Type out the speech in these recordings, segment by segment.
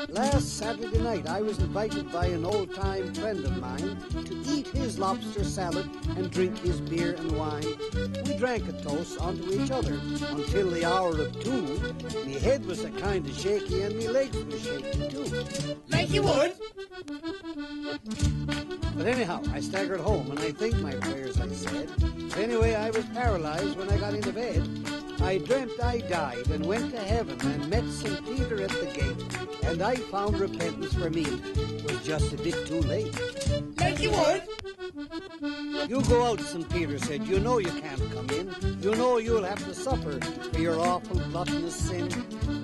Last Saturday night, I was invited by an old-time friend of mine to eat his lobster salad and drink his beer and wine. We drank a toast onto each other until the hour of 2. Me head was a kind of shaky and me legs were shaky too. Like you would? But anyhow, I staggered home and I think my prayers, I said. But anyway, I was paralyzed when I got into bed. I dreamt I died and went to heaven and met St. Peter at the gate. And I found repentance for me. It was just a bit too late. Like you would? You go out, St. Peter said. You know you can't come in. You know you'll have to suffer for your awful gluttonous sin.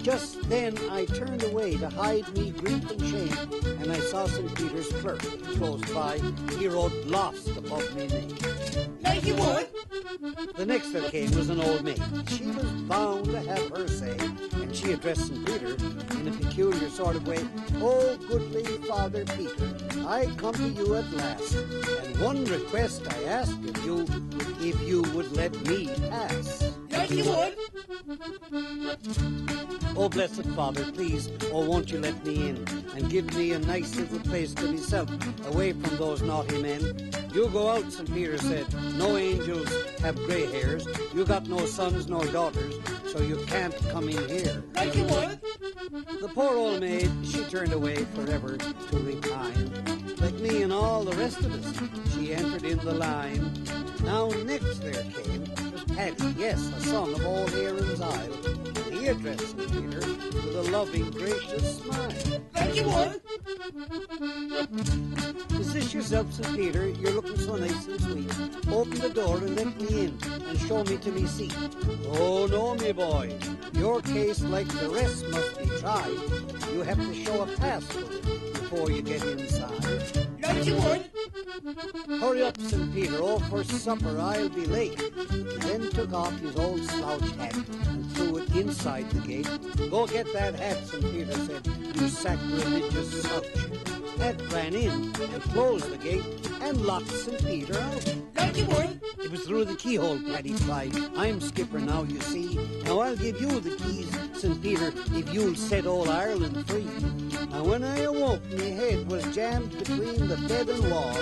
Just then I turned away to hide me grief and shame, and I saw St. Peter's clerk close by. He wrote "lost" above me name. Like you would? The next that came was an old maid. She was bound to have her say, and she addressed St. Peter in a peculiar sort of way. "Oh, goodly Father Peter, I come to you at last, and one request I ask of you, if you would let me pass." Like you would? "Oh, blessed Father, please, oh, won't you let me in and give me a nice little place to myself, away from those naughty men." "You go out," St. Peter said. "No angels have grey hairs. You got no sons nor daughters, so you can't come in here." Like you would? The poor old maid, she turned away forever to repine. Like me and all the rest of us, she entered in the line. Now next there came was Paddy, yes, a son of old Aaron's Isle. And he addressed St. Peter with a loving, gracious smile. Like you would? "Position yourself, St. Peter, you're looking so nice and sweet. Open the door and let me in and show me to me seat." "Oh, no, me boy. Your case, like the rest, must be tried. You have to show a pass for it before you get inside." Like you would? "Hurry up, St. Peter, oh, for supper I'll be late." He then took off his old slouch hat and threw it inside the gate. "Go get that hat," St. Peter said, "you sacrilegious slouch." Pat ran in and closed the gate and locked St. Peter out. Like you would? It was through the keyhole, Paddy cried. "I'm skipper now, you see. Now I'll give you the keys, St. Peter, if you'll set old Ireland free." And when I awoke, my head was jammed between the bed and wall.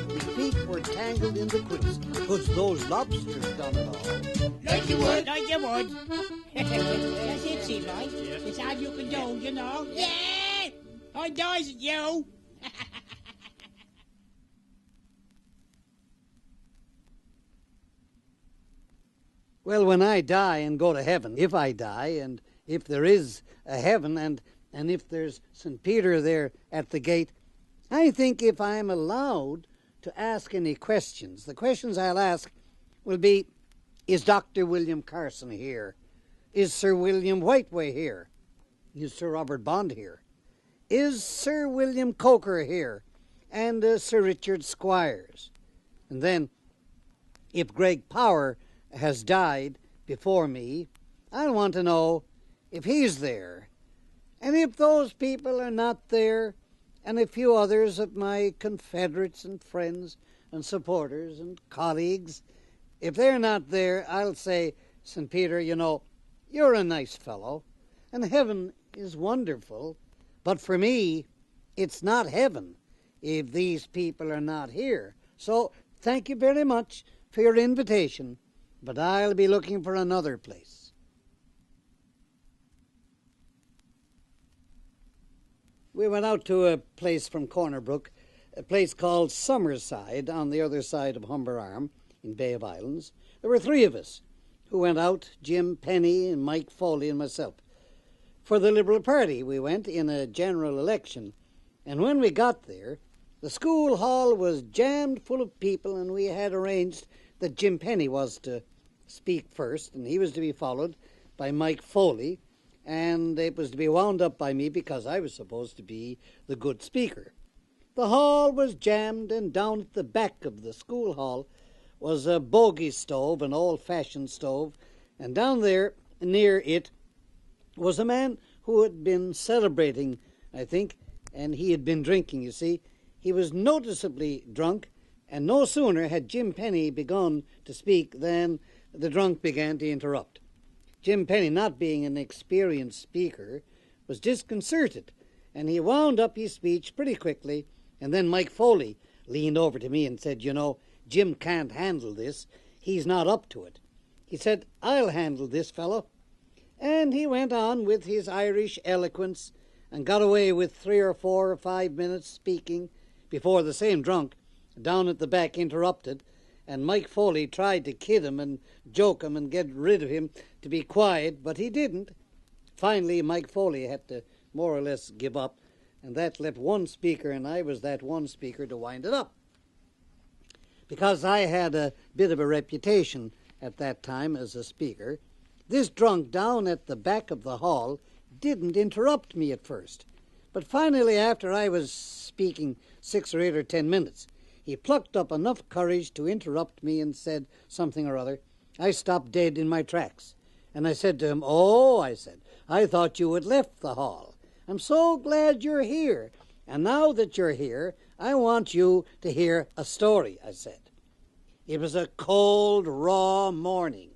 My feet were tangled in the quilts, 'cause those lobsters done it all. Like you would? Like you would. That's it, see, right? It's how you can do, you know. Yeah! I dies at you. Well, when I die and go to heaven, if I die, and if there is a heaven, and if there's St. Peter there at the gate, I think if I'm allowed to ask any questions, the questions I'll ask will be, is Dr. William Carson here? Is Sir William Whiteway here? Is Sir Robert Bond here? Is Sir William Coker here? And Sir Richard Squires? And then, if Greg Power has died before me, I want to know if he's there. And if those people are not there, and a few others of my confederates and friends and supporters and colleagues, if they're not there, I'll say, "St. Peter, you know, you're a nice fellow, and heaven is wonderful, but for me, it's not heaven if these people are not here. So thank you very much for your invitation, but I'll be looking for another place." We went out to a place from Cornerbrook, a place called Summerside on the other side of Humber Arm in Bay of Islands. There were 3 of us who went out, Jim Penny and Mike Foley and myself. For the Liberal Party we went in a general election, and when we got there, the school hall was jammed full of people, and we had arranged that Jim Penny was to speak first, and he was to be followed by Mike Foley, and it was to be wound up by me because I was supposed to be the good speaker. The hall was jammed, and down at the back of the school hall was a bogey stove, an old-fashioned stove, and down there, near it, was a man who had been celebrating, I think, and he had been drinking, you see. He was noticeably drunk, and no sooner had Jim Penny begun to speak than the drunk began to interrupt. Jim Penny, not being an experienced speaker, was disconcerted, and he wound up his speech pretty quickly, and then Mike Foley leaned over to me and said, "You know, Jim can't handle this. He's not up to it." He said, "I'll handle this fellow." And he went on with his Irish eloquence and got away with 3 or 4 or 5 minutes speaking before the same drunk down at the back interrupted, and Mike Foley tried to kid him and joke him and get rid of him to be quiet, but he didn't. Finally, Mike Foley had to more or less give up, and that left one speaker, and I was that one speaker to wind it up. Because I had a bit of a reputation at that time as a speaker, this drunk down at the back of the hall didn't interrupt me at first. But finally, after I was speaking 6 or 8 or 10 minutes, he plucked up enough courage to interrupt me and said something or other. I stopped dead in my tracks. And I said to him, "Oh," I said, "I thought you had left the hall. I'm so glad you're here. And now that you're here, I want you to hear a story," I said. It was a cold, raw morning,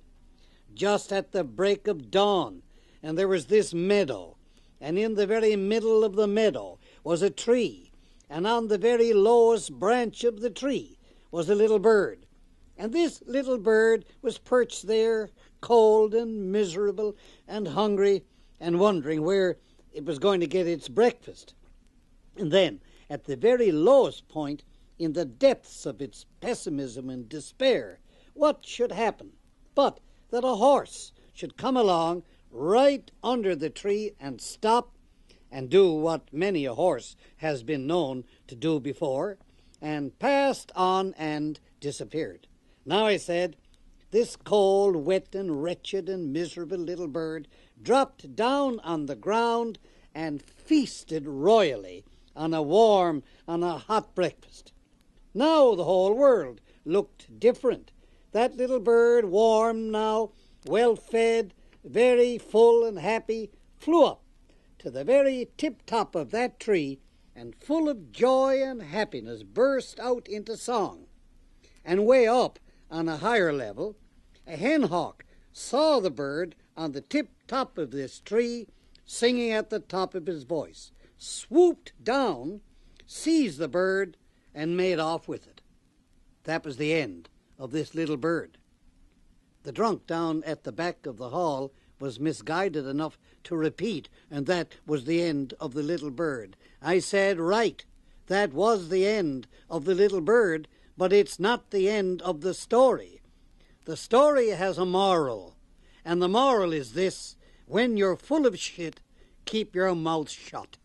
just at the break of dawn, and there was this meadow, and in the very middle of the meadow was a tree, and on the very lowest branch of the tree was a little bird. And this little bird was perched there, cold and miserable and hungry, and wondering where it was going to get its breakfast. And then, at the very lowest point, in the depths of its pessimism and despair, what should happen but that a horse should come along right under the tree and stop and do what many a horse has been known to do before, and passed on and disappeared. Now, I said, this cold, wet, and wretched and miserable little bird dropped down on the ground and feasted royally on a hot breakfast. Now the whole world looked different. That little bird, warm now, well-fed, very full and happy, flew up to the very tip-top of that tree, and full of joy and happiness burst out into song. And way up on a higher level, a hen hawk saw the bird on the tip-top of this tree, singing at the top of his voice, swooped down, seized the bird, and made off with it. That was the end of this little bird. The drunk down at the back of the hall was misguided enough to repeat, and that was the end of the little bird. I said, right, that was the end of the little bird, but it's not the end of the story. The story has a moral, and the moral is this: when you're full of shit, keep your mouth shut.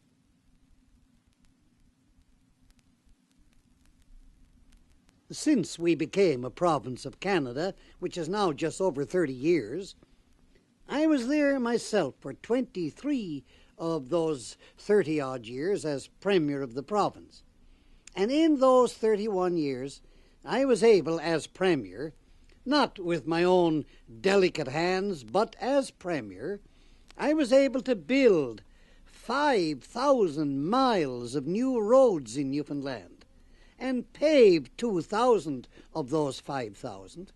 Since we became a province of Canada, which is now just over 30 years, I was there myself for 23 of those 30-odd years as Premier of the province. And in those 31 years, I was able, as Premier, not with my own delicate hands, but as Premier, I was able to build 5,000 miles of new roads in Newfoundland and pave 2,000 of those 5,000.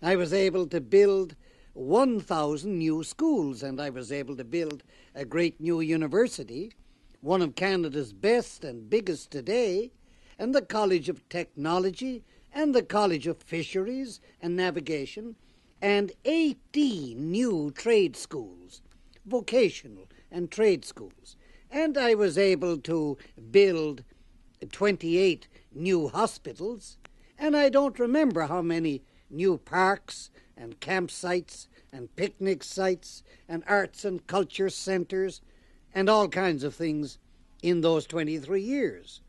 I was able to build 1,000 new schools, and I was able to build a great new university, one of Canada's best and biggest today, and the College of Technology, and the College of Fisheries and Navigation, and 18 new trade schools, vocational and trade schools. And I was able to build 28 new hospitals, and I don't remember how many new parks and campsites and picnic sites and arts and culture centres and all kinds of things in those 23 years.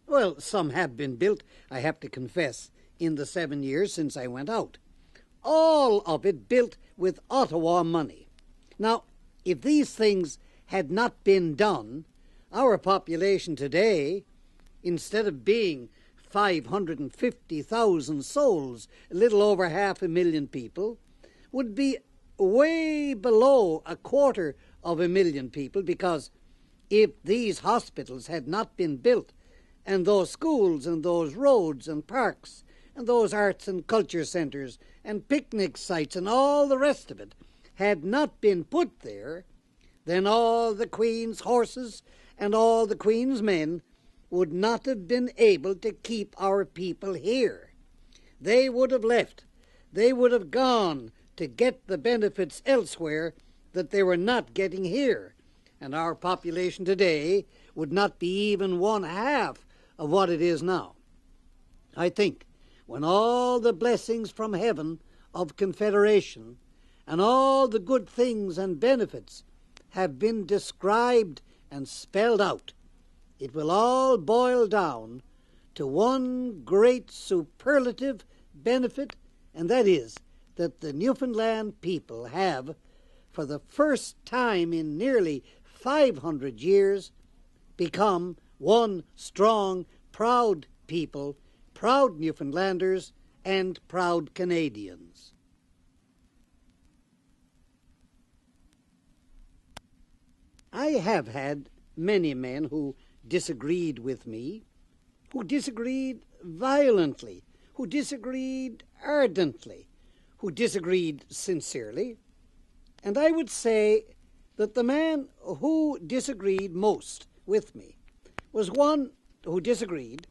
Well, some have been built, I have to confess, in the 7 years since I went out. All of it built with Ottawa money. Now, if these things had not been done, our population today, instead of being 550,000 souls, a little over 500,000 people, would be way below 250,000 people, because if these hospitals had not been built, and those schools and those roads and parks and those arts and culture centres and picnic sites and all the rest of it had not been put there, then all the Queen's horses and all the Queen's men would not have been able to keep our people here. They would have left. They would have gone to get the benefits elsewhere that they were not getting here. And our population today would not be even one half of what it is now. I think when all the blessings from heaven of Confederation and all the good things and benefits have been described and spelled out, it will all boil down to one great superlative benefit, and that is that the Newfoundland people have, for the first time in nearly 500 years, become one strong, proud people, proud Newfoundlanders and proud Canadians. I have had many men who disagreed with me, who disagreed violently, who disagreed ardently, who disagreed sincerely, and I would say that the man who disagreed most with me was one who disagreed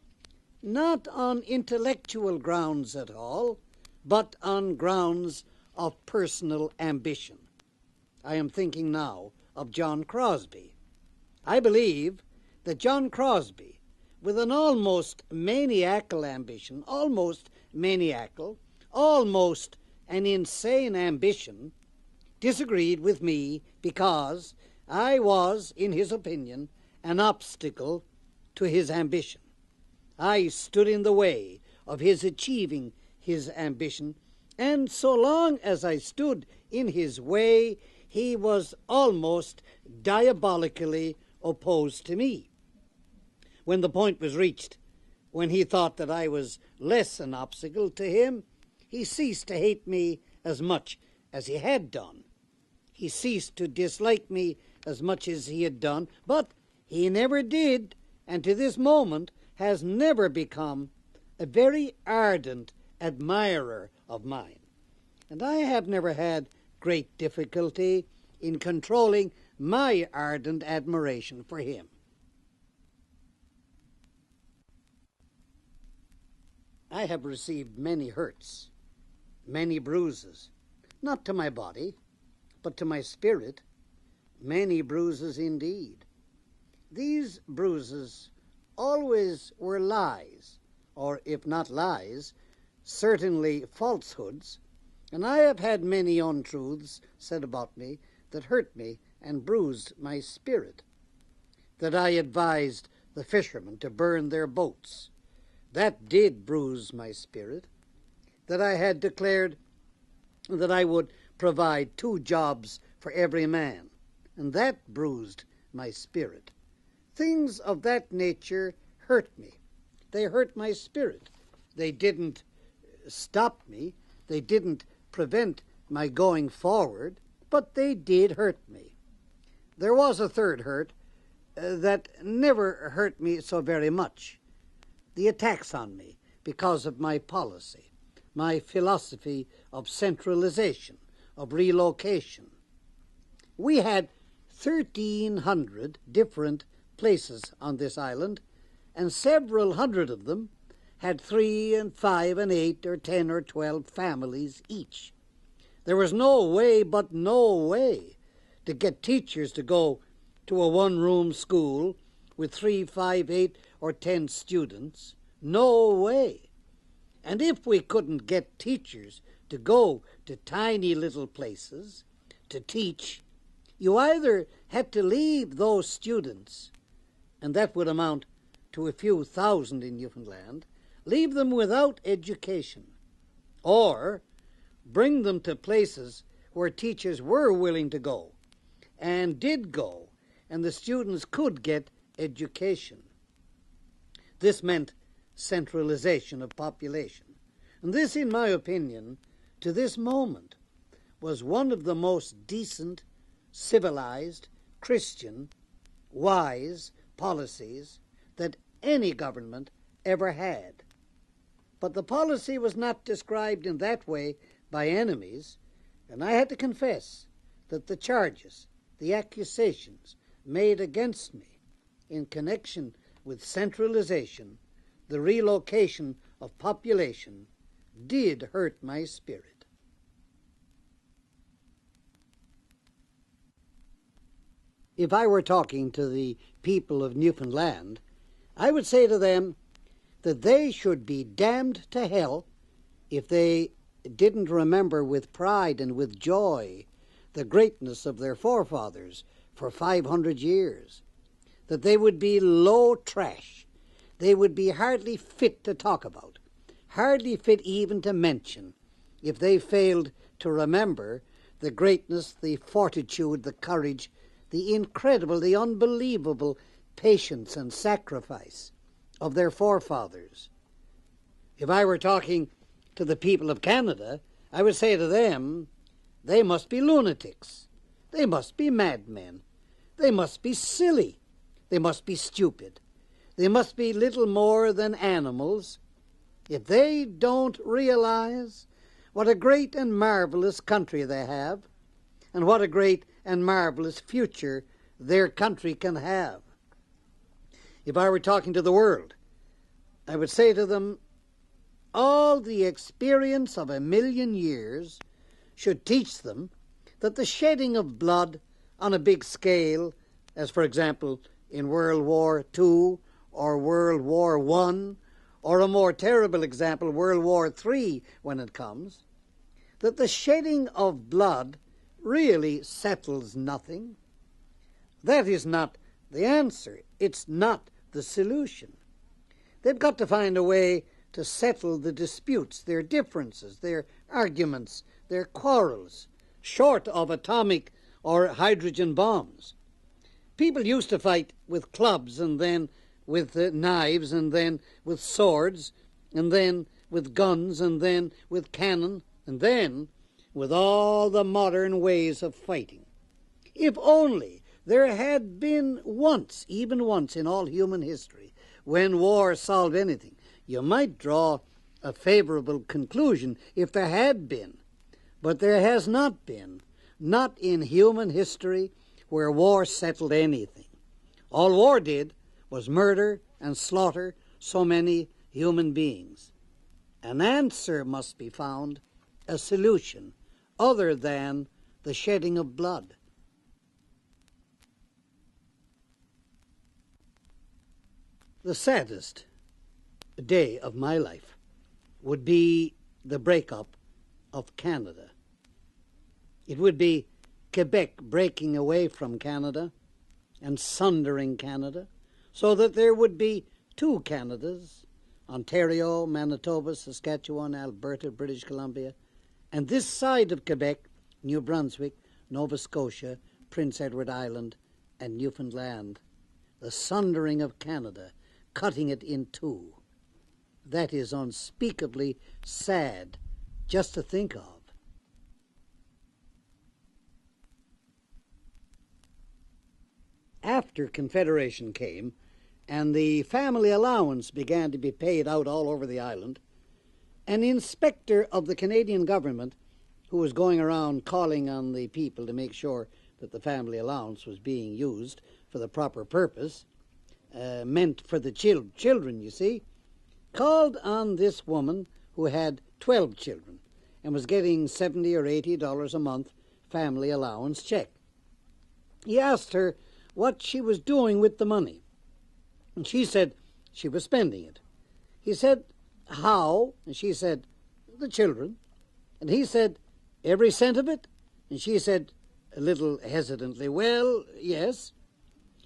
not on intellectual grounds at all, but on grounds of personal ambition. I am thinking now of John Crosby. I believe that John Crosby, with an almost maniacal ambition, almost an insane ambition, disagreed with me because I was, in his opinion, an obstacle to his ambition. I stood in the way of his achieving his ambition, and so long as I stood in his way, he was almost diabolically opposed to me. When the point was reached, when he thought that I was less an obstacle to him, he ceased to hate me as much as he had done. He ceased to dislike me as much as he had done, but he never did, and to this moment has never become a very ardent admirer of mine. And I have never had great difficulty in controlling my ardent admiration for him. I have received many hurts, many bruises, not to my body, but to my spirit, many bruises indeed. These bruises always were lies, or if not lies, certainly falsehoods, and I have had many untruths said about me that hurt me and bruised my spirit. That I advised the fishermen to burn their boats, that did bruise my spirit. That I had declared that I would provide 2 jobs for every man, and that bruised my spirit. Things of that nature hurt me. They hurt my spirit. They didn't stop me. They didn't prevent my going forward, but they did hurt me. There was a third hurt that never hurt me so very much. The attacks on me because of my policy, my philosophy of centralization, of relocation. We had 1,300 different places on this island, and several hundred of them had 3 and 5 and 8 or 10 or 12 families each. There was no way to get teachers to go to a one-room school with 3, 5, 8, or 10 students. No way. And if we couldn't get teachers to go to tiny little places to teach, you either had to leave those students, and that would amount to a few thousand in Newfoundland, leave them without education, or bring them to places where teachers were willing to go and did go, and the students could get education. This meant centralization of population. And this, in my opinion, to this moment, was one of the most decent, civilized, Christian, wise policies that any government ever had. But the policy was not described in that way by enemies, and I had to confess that the charges the accusations made against me in connection with centralization, the relocation of population, did hurt my spirit. If I were talking to the people of Newfoundland, I would say to them that they should be damned to hell if they didn't remember with pride and with joy the greatness of their forefathers for 500 years, that they would be low trash, they would be hardly fit to talk about, hardly fit even to mention, if they failed to remember the greatness, the fortitude, the courage, the incredible, the unbelievable patience and sacrifice of their forefathers. If I were talking to the people of Canada, I would say to them, they must be lunatics, they must be madmen, they must be silly, they must be stupid, they must be little more than animals, if they don't realize what a great and marvelous country they have, and what a great and marvelous future their country can have. If I were talking to the world, I would say to them, all the experience of 1,000,000 years should teach them that the shedding of blood on a big scale, as for example in World War II or World War I, or a more terrible example, World War III, when it comes, that the shedding of blood really settles nothing. That is not the answer. It's not the solution. They've got to find a way to settle the disputes, their differences, their arguments, their quarrels, short of atomic or hydrogen bombs. People used to fight with clubs, and then with knives, and then with swords, and then with guns, and then with cannon, and then with all the modern ways of fighting. If only there had been once, even once in all human history, when war solved anything, you might draw a favorable conclusion if there had been. But there has not been, not in human history, where war settled anything. All war did was murder and slaughter so many human beings. An answer must be found, a solution, other than the shedding of blood. The saddest day of my life would be the breakup of Canada. It would be Quebec breaking away from Canada and sundering Canada, so that there would be two Canadas, Ontario, Manitoba, Saskatchewan, Alberta, British Columbia, and this side of Quebec, New Brunswick, Nova Scotia, Prince Edward Island, and Newfoundland. The sundering of Canada, cutting it in two. That is unspeakably sad just to think of. After Confederation came, and the family allowance began to be paid out all over the island, an inspector of the Canadian government, who was going around calling on the people to make sure that the family allowance was being used for the proper purpose, meant for the children, you see, called on this woman who had 12 children and was getting $70 or $80 a month family allowance check. He asked her what she was doing with the money, and she said she was spending it. He said, how? And she said, the children. And he said, every cent of it? And she said, a little hesitantly, well, yes.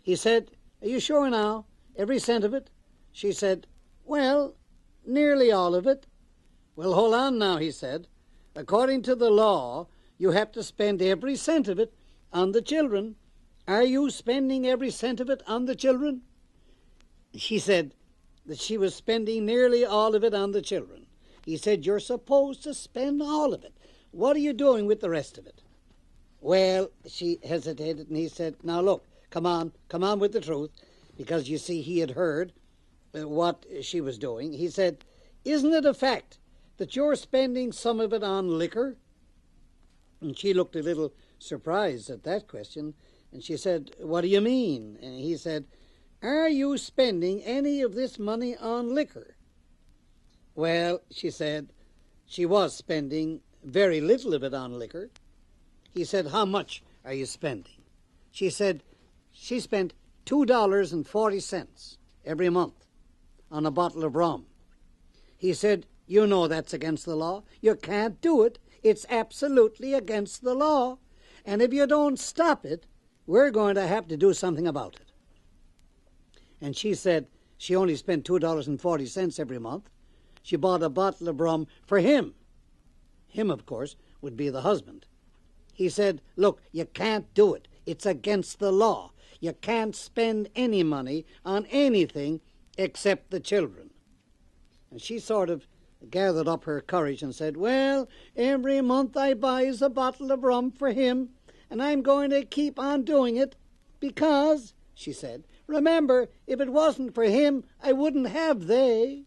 He said, are you sure now? Every cent of it? She said, well, nearly all of it. Well, hold on now, he said. According to the law, you have to spend every cent of it on the children. Are you spending every cent of it on the children? She said that she was spending nearly all of it on the children. He said, you're supposed to spend all of it. What are you doing with the rest of it? Well, she hesitated, and he said, now look, come on with the truth, because you see he had heard what she was doing. He said, isn't it a fact that you're spending some of it on liquor? And she looked a little surprised at that question, And she said, "What do you mean?" And he said, "Are you spending any of this money on liquor?" Well, she said, she was spending very little of it on liquor. He said, "How much are you spending?" She said she spent $2.40 every month on a bottle of rum. He said, "You know that's against the law. You can't do it. It's absolutely against the law. And if you don't stop it, we're going to have to do something about it." And she said she only spent $2.40 every month. She bought a bottle of rum for him. Him, of course, would be the husband. He said, "Look, you can't do it. It's against the law. You can't spend any money on anything except the children." And she sort of gathered up her courage and said, "Well, every month I buys a bottle of rum for him, and I'm going to keep on doing it because," she said, "remember, if it wasn't for him, I wouldn't have they."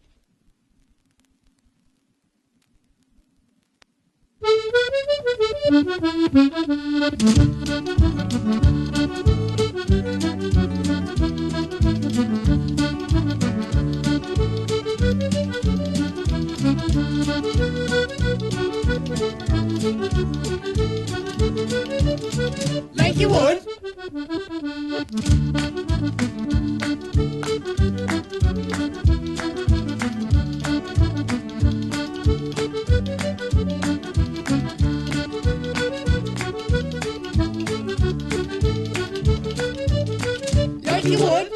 Like you would. Like you would.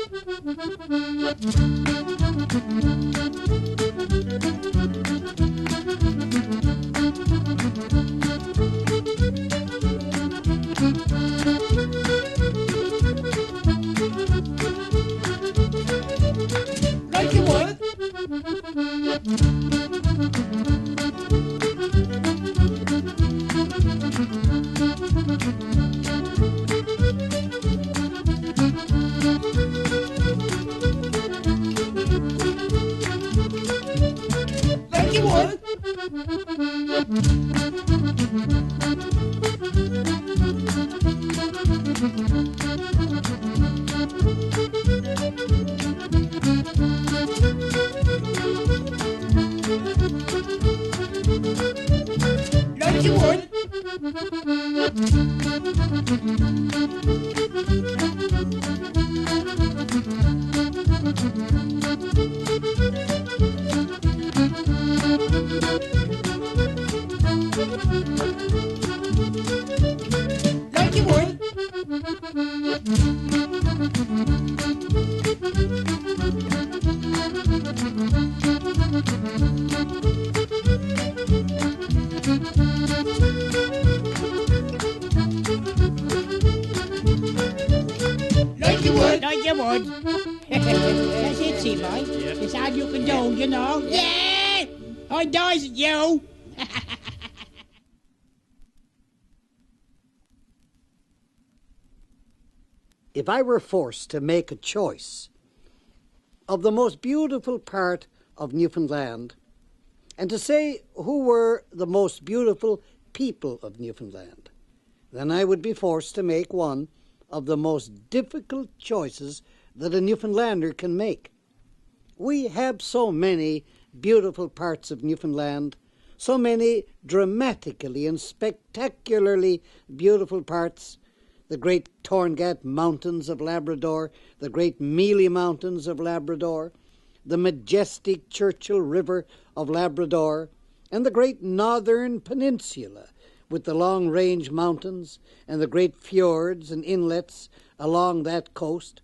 Like you would. Like you would. Like you would. Like you would. Like you would. Like you would. That's it, see, boy. It's how you can do, you know. Yeah! I dies at you. If I were forced to make a choice of the most beautiful part of Newfoundland and to say who were the most beautiful people of Newfoundland, then I would be forced to make one of the most difficult choices that a Newfoundlander can make. We have so many beautiful parts of Newfoundland, so many dramatically and spectacularly beautiful parts. The great Torngat Mountains of Labrador, the great Mealy Mountains of Labrador, the majestic Churchill River of Labrador, and the great Northern Peninsula with the long-range mountains and the great fjords and inlets along that coast,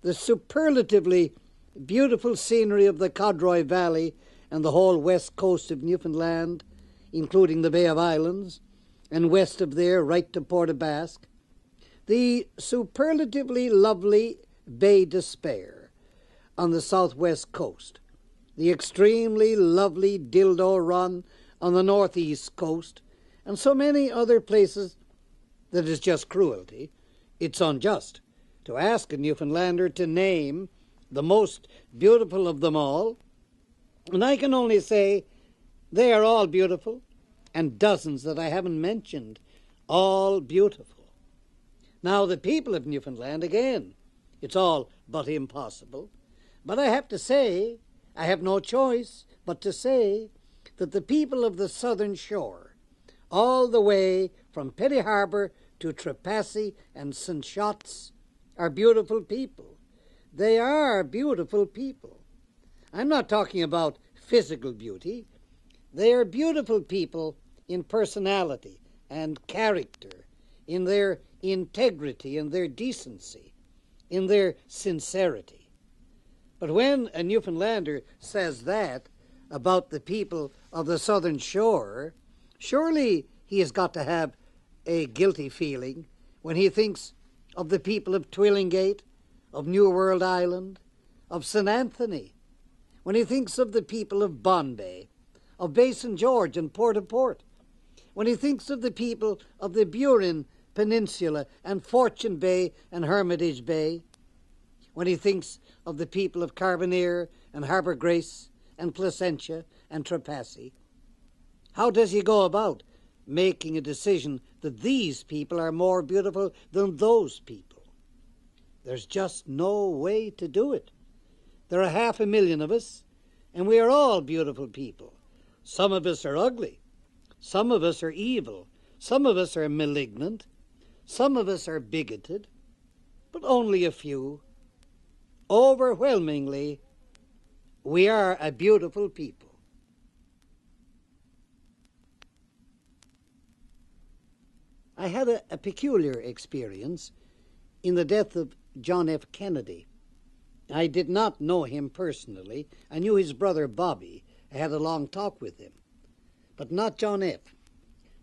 the superlatively beautiful scenery of the Codroy Valley and the whole west coast of Newfoundland, including the Bay of Islands, and west of there right to Port aux Basques, the superlatively lovely Bay d'Espoir on the southwest coast, the extremely lovely Dildo Run on the northeast coast, and so many other places that is just cruelty. It's unjust to ask a Newfoundlander to name the most beautiful of them all, and I can only say they are all beautiful, and dozens that I haven't mentioned, all beautiful. Now, the people of Newfoundland, again, it's all but impossible. But I have to say, I have no choice but to say that the people of the southern shore, all the way from Petty Harbour to Trepassey and St. Shots, are beautiful people. They are beautiful people. I'm not talking about physical beauty. They are beautiful people in personality and character, in their integrity and their decency, in their sincerity. But when a Newfoundlander says that about the people of the southern shore, surely he has got to have a guilty feeling when he thinks of the people of Twillingate, of New World Island, of St. Anthony, when he thinks of the people of Bombay, of Bay St. George and Port-au-Port, when he thinks of the people of the Burin Peninsula and Fortune Bay and Hermitage Bay, when he thinks of the people of Carbonear and Harbour Grace and Placentia and Trepassey. How does he go about making a decision that these people are more beautiful than those people? There's just no way to do it. There are 500,000 of us, and we are all beautiful people. Some of us are ugly. Some of us are evil. Some of us are malignant. Some of us are bigoted. But only a few. Overwhelmingly, we are a beautiful people. I had a peculiar experience in the death of John F. Kennedy. I did not know him personally. I knew his brother Bobby. I had a long talk with him, but not John F.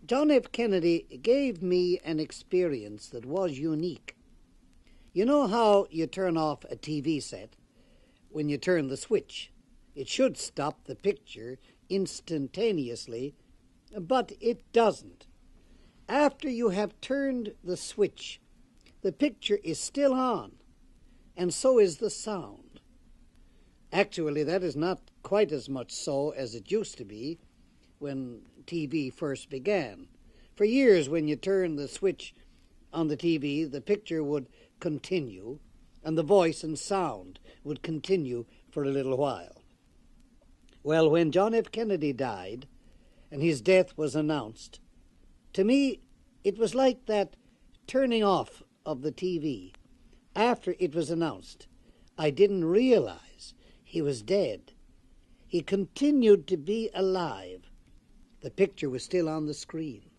John F. Kennedy gave me an experience that was unique. You know how you turn off a TV set when you turn the switch? It should stop the picture instantaneously, but it doesn't. After you have turned the switch, the picture is still on, and so is the sound. Actually, that is not quite as much so as it used to be when TV first began. For years, when you turned the switch on the TV, the picture would continue, and the voice and sound would continue for a little while. Well, when John F. Kennedy died, and his death was announced, to me, it was like that turning off of the TV. After it was announced, I didn't realize he was dead. He continued to be alive. The picture was still on the screen.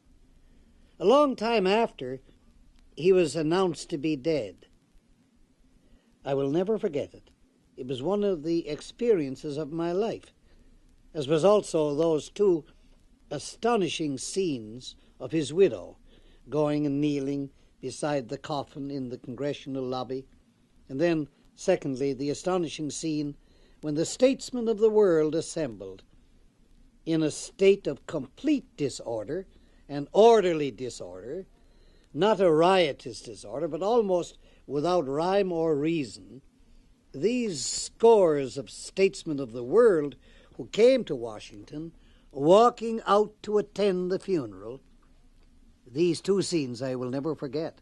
A long time after, he was announced to be dead. I will never forget it. It was one of the experiences of my life, as was also those two astonishing scenes of his widow going and kneeling beside the coffin in the congressional lobby, and then, secondly, the astonishing scene when the statesmen of the world assembled in a state of complete disorder and orderly disorder, not a riotous disorder, but almost without rhyme or reason. These scores of statesmen of the world who came to Washington, walking out to attend the funeral, these two scenes I will never forget.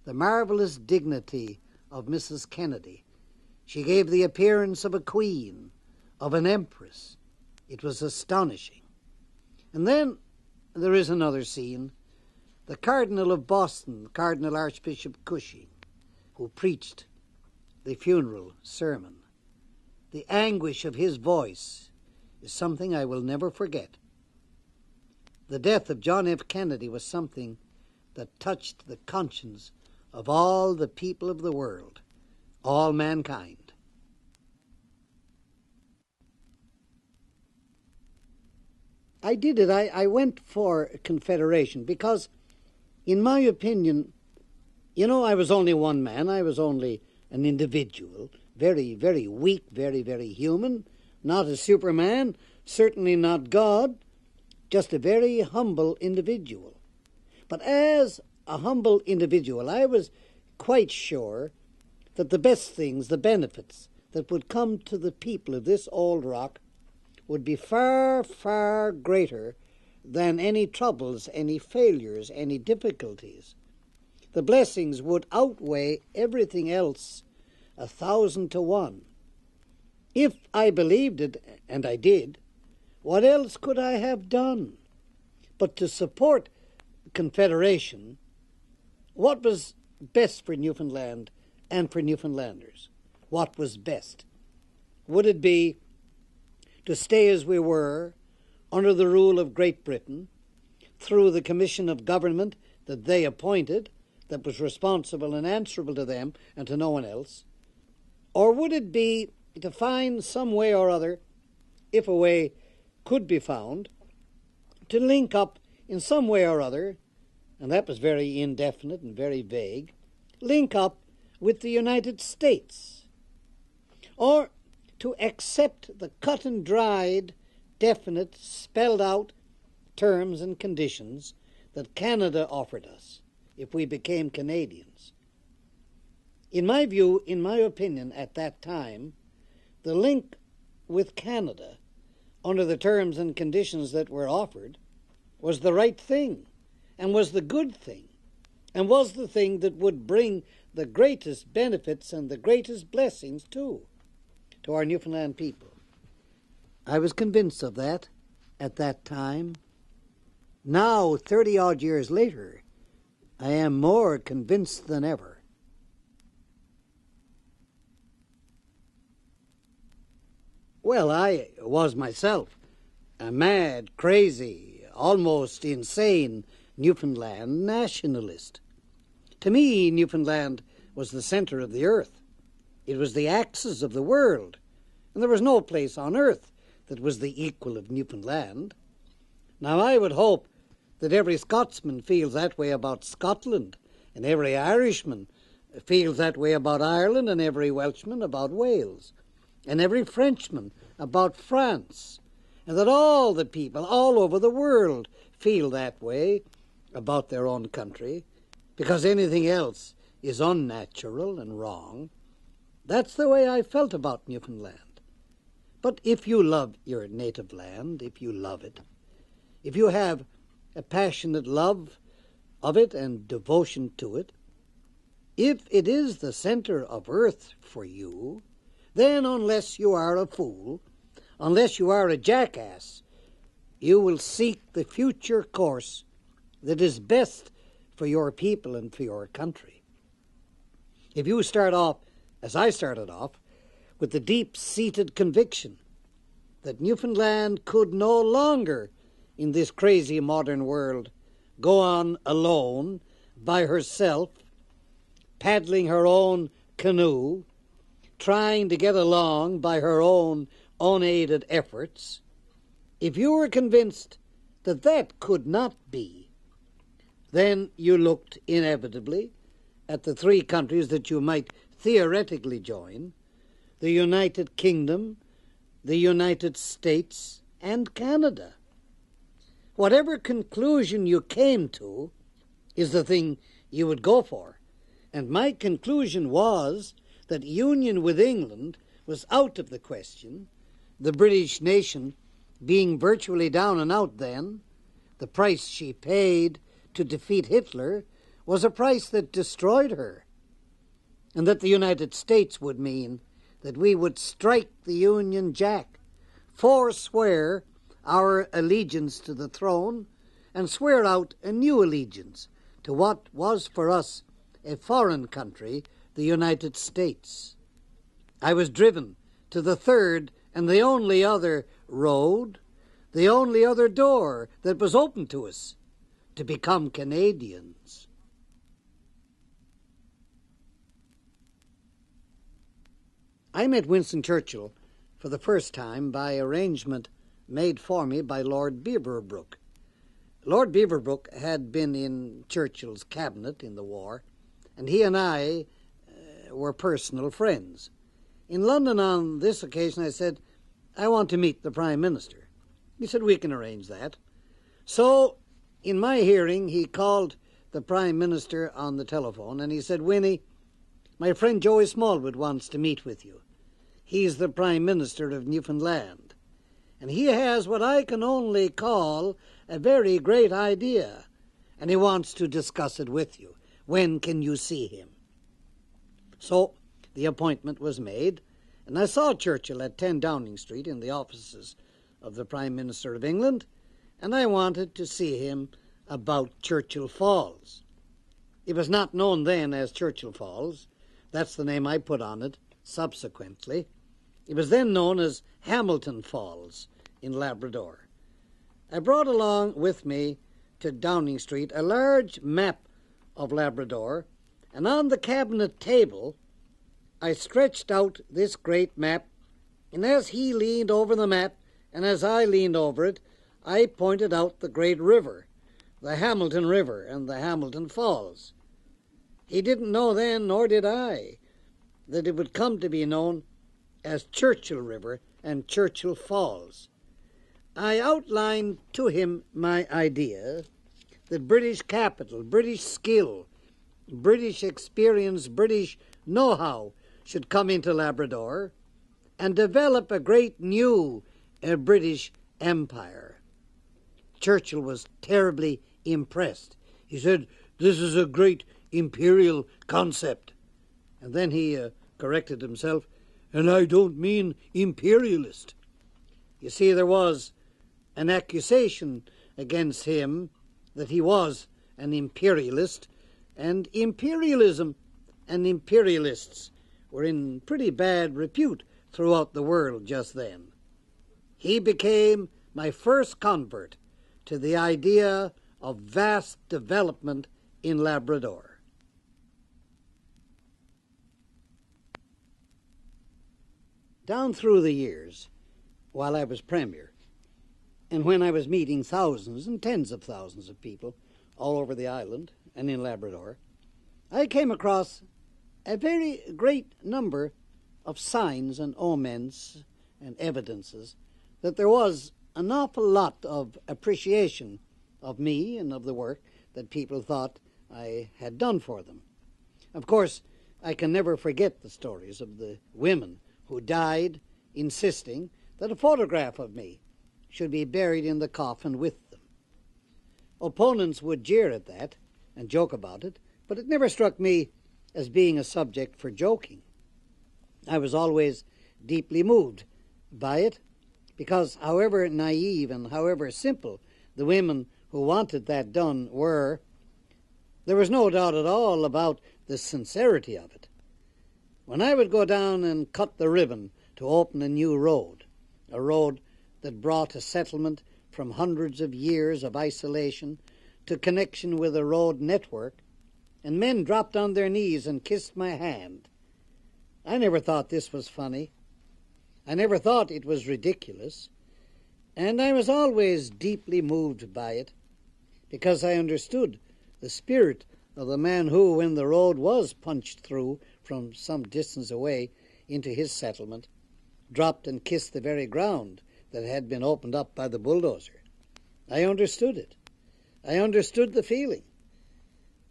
The marvelous dignity of Mrs. Kennedy. She gave the appearance of a queen, of an empress. It was astonishing. And then there is another scene. The Cardinal of Boston, Cardinal Archbishop Cushing, who preached the funeral sermon. The anguish of his voice is something I will never forget. The death of John F. Kennedy was something that touched the conscience of all the people of the world, all mankind. I did it. I went for Confederation because, in my opinion, I was only one man. I was only an individual, very, very weak, very, very human, not a Superman, certainly not God, just a very humble individual. But as a humble individual, I was quite sure that the best things, the benefits that would come to the people of this old rock would be far, far greater than any troubles, any failures, any difficulties. the blessings would outweigh everything else 1,000 to 1. If I believed it, and I did, what else could I have done but to support Confederation? What was best for Newfoundland and for Newfoundlanders? What was best? Would it be to stay as we were, under the rule of Great Britain, through the commission of government that they appointed, that was responsible and answerable to them and to no one else? Or would it be to find some way or other, if a way could be found, to link up in some way or other, and that was very indefinite and very vague, link up with the United States, or to accept the cut and dried, definite, spelled out terms and conditions that Canada offered us if we became Canadians. In my view, in my opinion, at that time, the link with Canada under the terms and conditions that were offered was the right thing, and was the good thing, and was the thing that would bring the greatest benefits and the greatest blessings to our Newfoundland people. I was convinced of that at that time. Now, 30-odd years later, I am more convinced than ever. Well, I was myself a mad, crazy, almost insane Newfoundland nationalist. To me, Newfoundland was the center of the earth. It was the axis of the world, and there was no place on earth that was the equal of Newfoundland. Now, I would hope that every Scotsman feels that way about Scotland, and every Irishman feels that way about Ireland, and every Welshman about Wales, and every Frenchman about France, and that all the people all over the world feel that way about their own country, because anything else is unnatural and wrong. That's the way I felt about Newfoundland. But if you love your native land, if you love it, if you have a passionate love of it and devotion to it, if it is the center of earth for you, then unless you are a fool, unless you are a jackass, you will seek the future course that is best for your people and for your country. If you start off, as I started off, with the deep-seated conviction that Newfoundland could no longer, in this crazy modern world, go on alone, by herself, paddling her own canoe, trying to get along by her own unaided efforts, if you were convinced that that could not be, then you looked inevitably at the three countries that you might theoretically join: the United Kingdom, the United States, and Canada. Whatever conclusion you came to is the thing you would go for. And my conclusion was that union with England was out of the question, the British nation being virtually down and out then. The price she paid to defeat Hitler was a price that destroyed her, and that the United States would mean that we would strike the Union Jack, forswear our allegiance to the throne, and swear out a new allegiance to what was for us a foreign country, the United States. I was driven to the third and the only other road, the only other door that was open to us, to become Canadians. I met Winston Churchill for the first time by arrangement made for me by Lord Beaverbrook. Lord Beaverbrook had been in Churchill's cabinet in the war, and he and I were personal friends. In London on this occasion I said, "I want to meet the Prime Minister." He said, "We can arrange that." So, in my hearing, he called the Prime Minister on the telephone, and he said, "Winnie, my friend Joey Smallwood wants to meet with you. He's the Prime Minister of Newfoundland, and he has what I can only call a very great idea, and he wants to discuss it with you. When can you see him? So the appointment was made, and I saw Churchill at 10 Downing Street in the offices of the Prime Minister of England, and I wanted to see him about Churchill Falls. It was not known then as Churchill Falls. That's the name I put on it subsequently. It was then known as Hamilton Falls in Labrador. I brought along with me to Downing Street a large map of Labrador, and on the cabinet table I stretched out this great map, and as he leaned over the map and as I leaned over it, I pointed out the great river, the Hamilton River and the Hamilton Falls. He didn't know then, nor did I, that it would come to be known as Churchill River and Churchill Falls. I outlined to him my idea that British capital, British skill, British experience, British know-how should come into Labrador and develop a great new British empire. Churchill was terribly impressed. He said, "This is a great imperial concept." And then he corrected himself, "And I don't mean imperialist." You see, there was an accusation against him that he was an imperialist, and imperialism and imperialists were in pretty bad repute throughout the world just then. He became my first convert to the idea of vast development in Labrador. Down through the years, while I was Premier, and when I was meeting thousands and tens of thousands of people all over the island and in Labrador, I came across a very great number of signs and omens and evidences that there was an awful lot of appreciation of me and of the work that people thought I had done for them. Of course, I can never forget the stories of the women who died insisting that a photograph of me should be buried in the coffin with them. Opponents would jeer at that and joke about it, but it never struck me as being a subject for joking. I was always deeply moved by it, because however naive and however simple the women who wanted that done were, there was no doubt at all about the sincerity of it. When I would go down and cut the ribbon to open a new road, a road that brought a settlement from hundreds of years of isolation to connection with a road network, and men dropped on their knees and kissed my hand, I never thought this was funny. I never thought it was ridiculous, and I was always deeply moved by it, because I understood the spirit of the man who, when the road was punched through from some distance away into his settlement, dropped and kissed the very ground that had been opened up by the bulldozer. I understood it. I understood the feeling.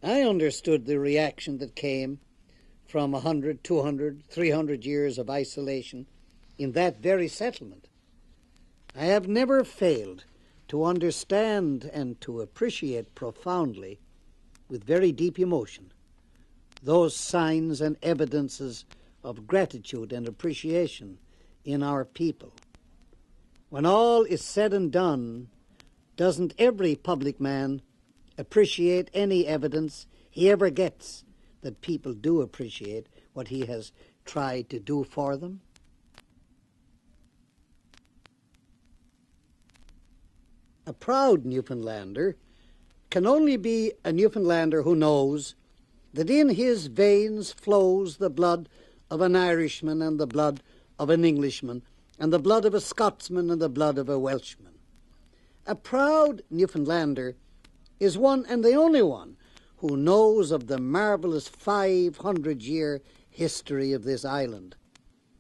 I understood the reaction that came from 100, 200, 300 years of isolation in that very settlement. I have never failed to understand and to appreciate profoundly, with very deep emotion, those signs and evidences of gratitude and appreciation in our people. When all is said and done, doesn't every public man appreciate any evidence he ever gets that people do appreciate what he has tried to do for them? A proud Newfoundlander can only be a Newfoundlander who knows that in his veins flows the blood of an Irishman and the blood of an Englishman and the blood of a Scotsman and the blood of a Welshman. A proud Newfoundlander is one and the only one who knows of the marvelous 500-year history of this island.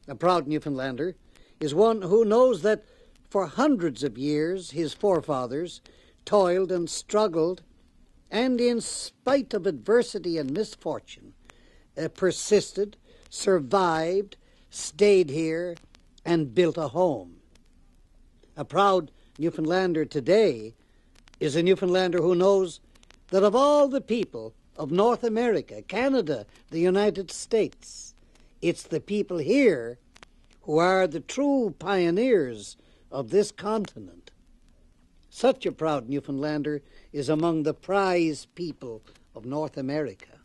A proud Newfoundlander is one who knows that for hundreds of years his forefathers toiled and struggled, and in spite of adversity and misfortune, persisted, survived, stayed here, and built a home. A proud Newfoundlander today is a Newfoundlander who knows that of all the people of North America, Canada, the United States. It's the people here who are the true pioneers of this continent. Such a proud Newfoundlander is among the prize people of North America.